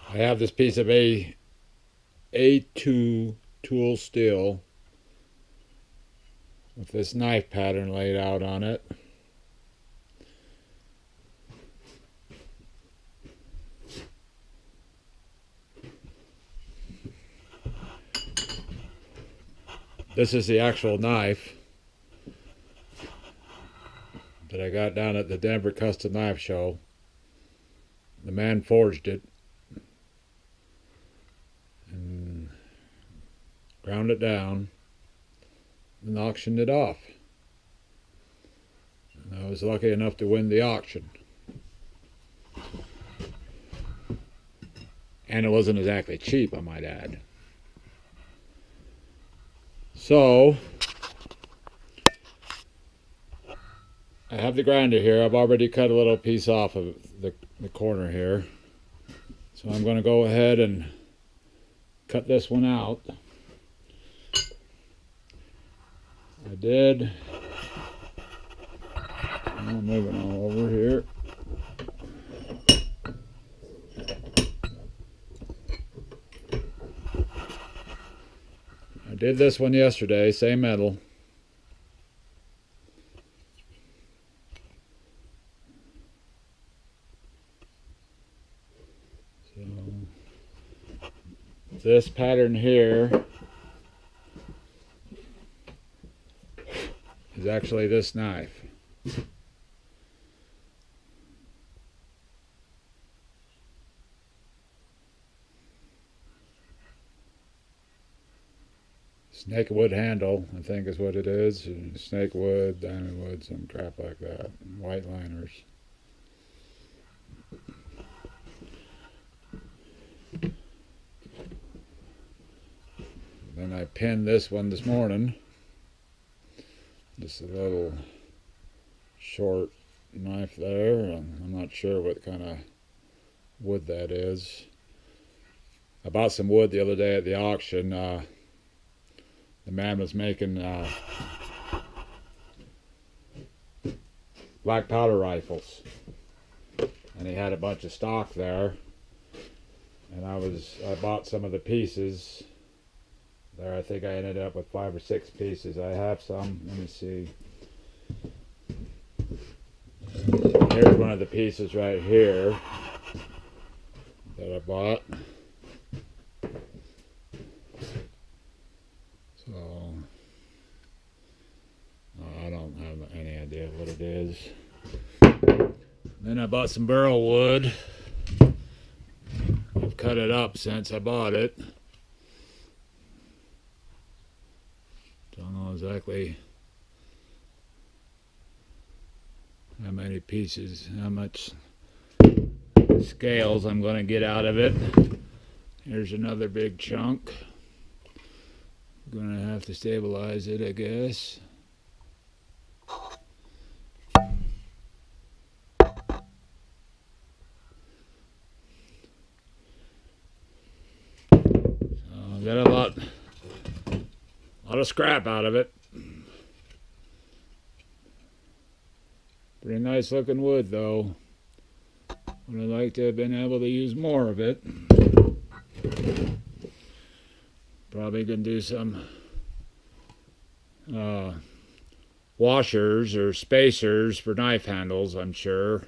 I have this piece of A2 tool steel with this knife pattern laid out on it. This is the actual knife that I got down at the Denver Custom Knife Show. The man forged it and ground it down and auctioned it off. And I was lucky enough to win the auction. And it wasn't exactly cheap, I might add. So, I have the grinder here. I've already cut a little piece off of the corner here. So I'm going to go ahead and cut this one out. I did. I'm moving all over here. I did this one yesterday, same metal. So this pattern here is actually this knife. Snake wood handle, I think is what it is. Snake wood, diamond wood, some crap like that. White liners. Then I pinned this one this morning. Just a little short knife there. I'm not sure what kind of wood that is. I bought some wood the other day at the auction. The man was making black powder rifles, and he had a bunch of stock there, and I bought some of the pieces there. I think I ended up with 5 or 6 pieces. I have some. Let me see. Here's one of the pieces right here that I bought. So I don't have any idea what it is. Then I bought some burl wood. I've cut it up since I bought it. Don't know exactly how many pieces, how much scales I'm going to get out of it. Here's another big chunk. Gonna have to stabilize it, I guess. So got a lot of scrap out of it. Pretty nice looking wood though. Would have liked to have been able to use more of it. Probably gonna do some washers or spacers for knife handles, I'm sure.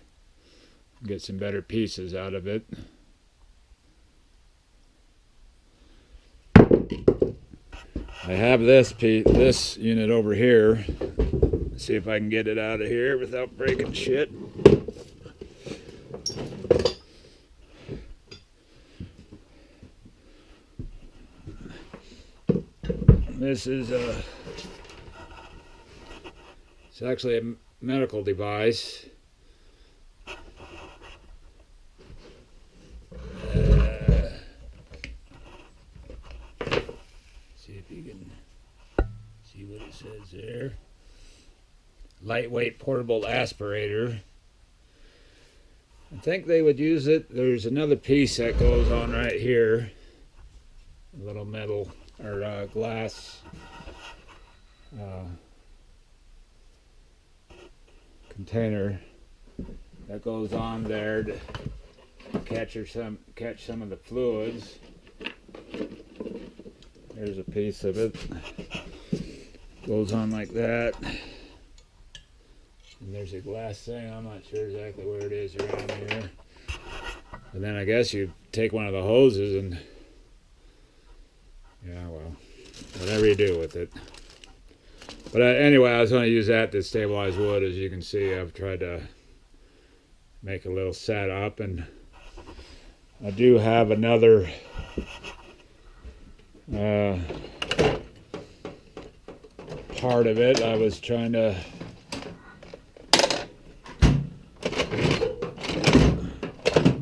Get some better pieces out of it. I have this unit over here. Let's see if I can get it out of here without breaking shit. This is it's actually a medical device. See if you can see what it says there. Lightweight portable aspirator. I think they would use it. There's another piece that goes on right here. A little metal or glass container that goes on there to catch some of the fluids. There's a piece of it. Goes on like that. And there's a glass thing. I'm not sure exactly where it is around here. And then I guess you take one of the hoses and, yeah, well, whatever you do with it. But anyway, I was going to use that to stabilize wood. As you can see, I've tried to make a little setup, and I do have another part of it. I was trying to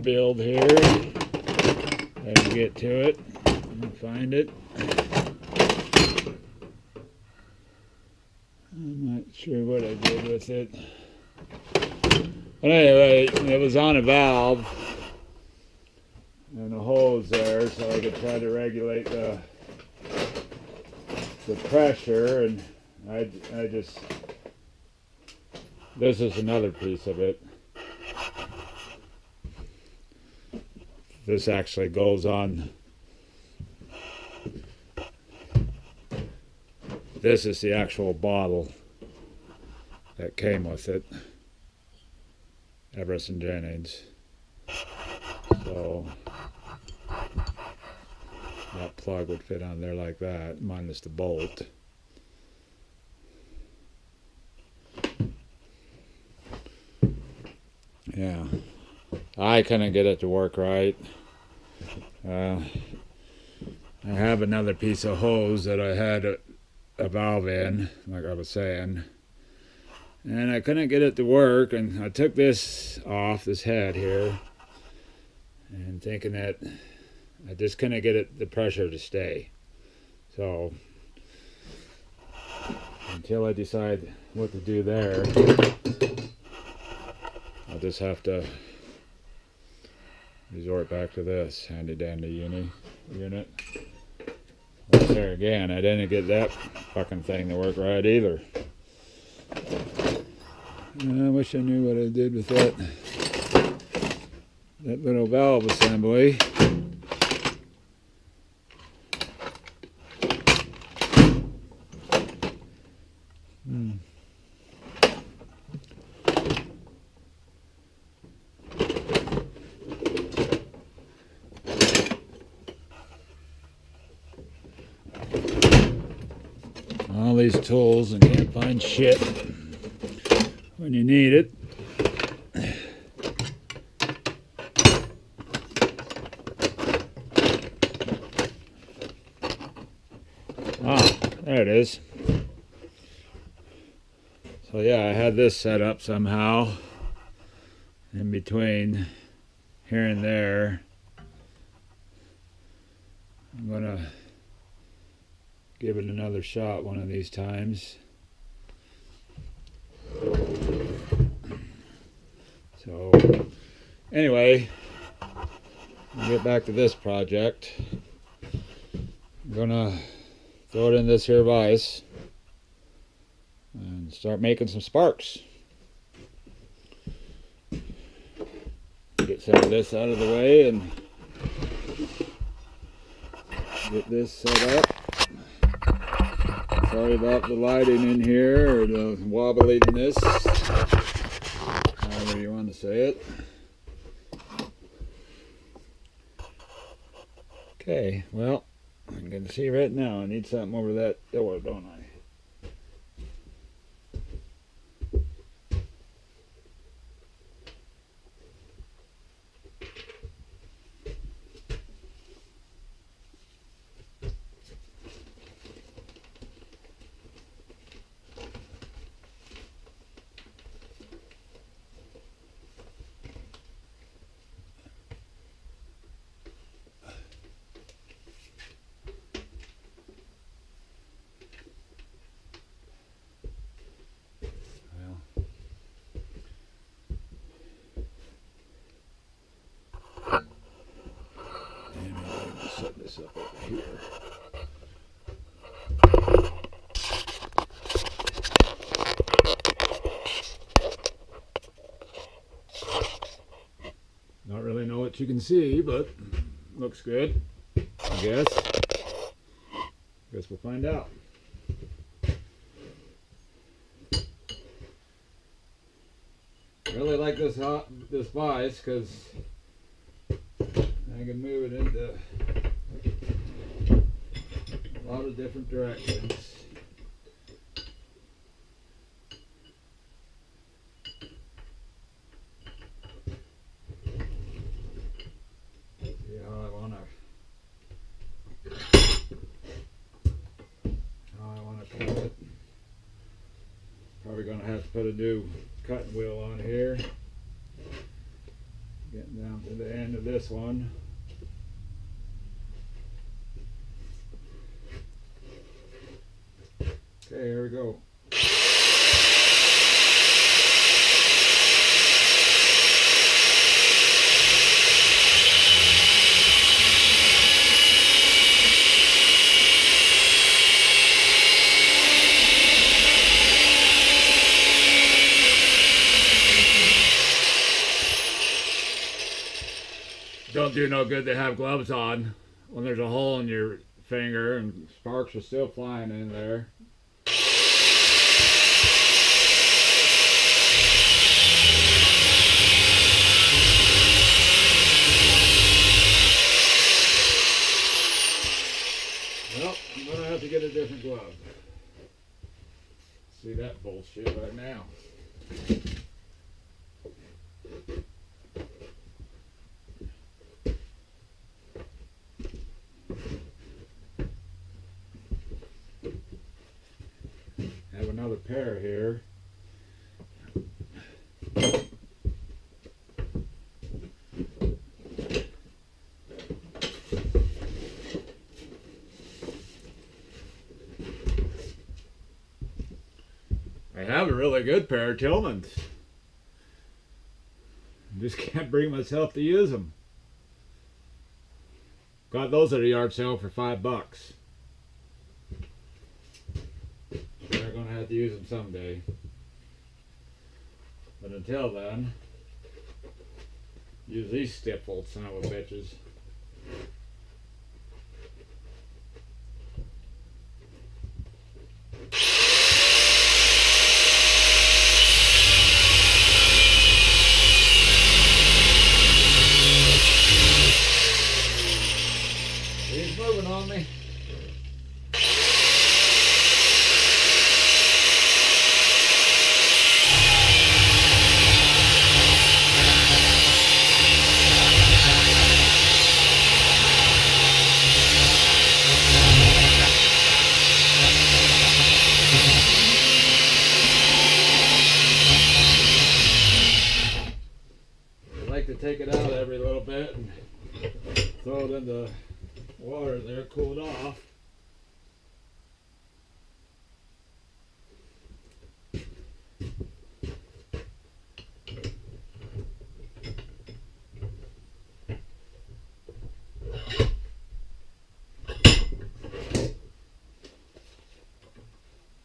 build here and get to it and find it. I'm not sure what I did with it. But anyway, it was on a valve and a hose there, so I could try to regulate the pressure. And I just, this is another piece of it. This actually goes on. This is the actual bottle that came with it. Everest and Jennings. So that plug would fit on there like that, minus the bolt. Yeah, I couldn't get it to work right. I have another piece of hose that I had a valve in, like I was saying, and I couldn't get it to work, and I took this off, this head here, and thinking that I just couldn't get the pressure to stay. So until I decide what to do there, I'll just have to resort back to this handy dandy unit. But there again, I didn't get that fucking thing to work right either. I wish I knew what I did with that little valve assembly. All these tools and can't find shit when you need it. Ah, there it is. So yeah, I had this set up somehow in between here and there. I'm gonna give it another shot one of these times. So anyway, I'll get back to this project. I'm gonna throw it in this here vise and start making some sparks. Get some of this out of the way and get this set up. Sorry about the lighting in here, or the wobbliness, however you want to say it. Okay, well, I'm going to see right now. I need something over that door, don't I? Set this up over here. Not really know what you can see, but looks good, I guess. Guess we'll find out. Really like this vise because I can move it into a lot of different directions. See how I want to cut it. Probably going to have to put a new cutting wheel on here. Getting down to the end of this one. Okay, here we go. Don't do no good to have gloves on when there's a hole in your finger and sparks are still flying in there. Well, I'm going to have to get a different glove. See that bullshit right now. Have another pair here. I have a really good pair of Tillmans. I just can't bring myself to use them. Got those at a yard sale for $5. We're going to have to use them someday. But until then, use these stiff-old son of a bitches. He's moving on me. I like to take it out every little bit and throw it in the water there, cool it off.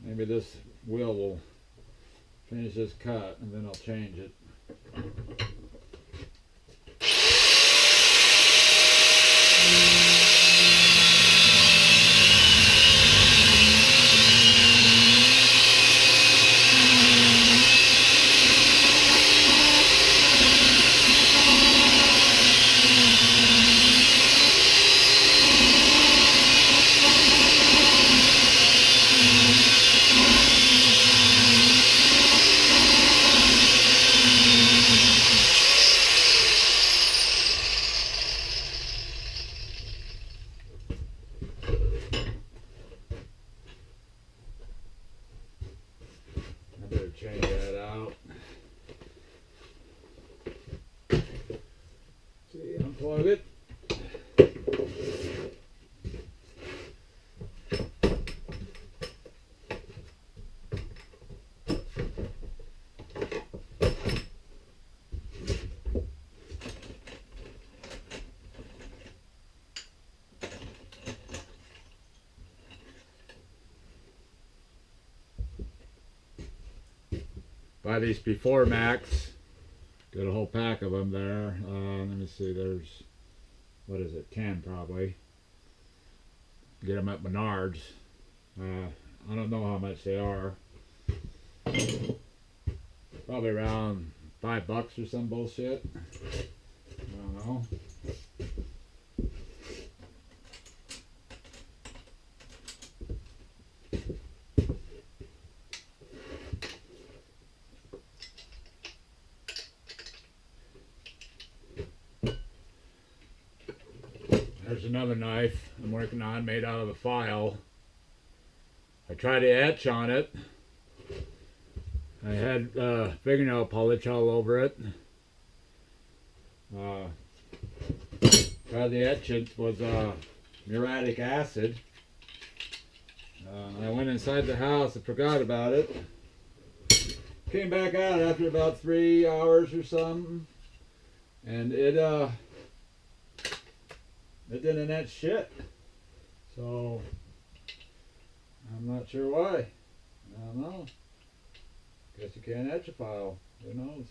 Maybe this wheel will finish this cut and then I'll change it. I better change that out. See, unplug it. Buy these Before Max Got a whole pack of them there. Let me see, there's, what is it, 10 probably. Get them at Menards. I don't know how much they are. Probably around $5 or some bullshit. I don't know. There's another knife I'm working on, made out of a file. I tried to etch on it. I had fingernail polish all over it. Tried the etchant was muriatic acid. I went inside the house and forgot about it. Came back out after about 3 hours or something, and it didn't etch shit. So I'm not sure why. I don't know. Guess you can't etch a file. Who knows?